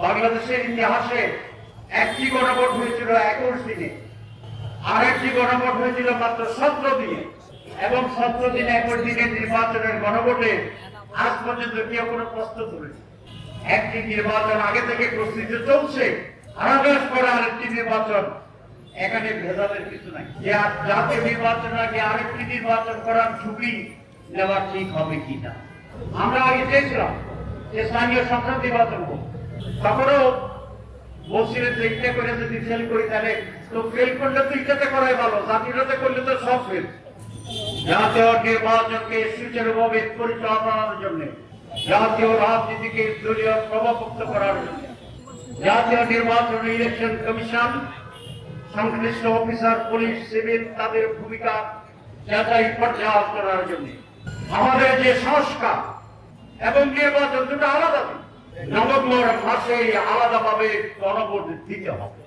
বাংলাদেশের ইতিহাসে একটি গণভোট হয়েছিল 21 দিনে, আরেকটি গণভোট হয়েছিল মাত্র 17 দিনে, এবং 17 দিনে 21 দিনের নির্বাচনের গণভোটে আজ পর্যন্ত কেউ কোনো প্রশ্ন তুলেছে। একটি নির্বাচন আগে থেকে প্রস্তুতি চলছে, আনারস করে আরেকটি নির্বাচন, এখানে ভেজালের কিছু নাই। জাতীয় নির্বাচন আগে আরেকটি নির্বাচন করার ঝুঁকি নেওয়া ঠিক হবে কিনা। আমরা আগে চেয়েছিলাম যে স্থানীয় সংসদ নির্বাচন হোক, তখনও বলছিলেন যে ইচ্ছা করে যদি ফেল করি তাহলে তো ফেল করলে তো ইচ্ছাতে করাই ভালো, জাতীয়তে করলে তো সব ফেল। জাতীয় নির্বাচনকে সুচারুভাবে পরিচালনার জন্য, জাতীয় রাজনীতিকে দলীয় প্রভাবমুক্ত করার জন্য জাতীয় নির্বাচন ইলেকশন কমিশন, সংশ্লিষ্ট অফিসার, পুলিশ, সিভিল তাদের ভূমিকা যাচাই পর্যালোচনা করার জন্য আমাদের যে সংস্কার এবং নির্বাচন দুটো আলাদা, নভেম্বর মাসে আলাদাভাবে গণভোট দিতে হবে।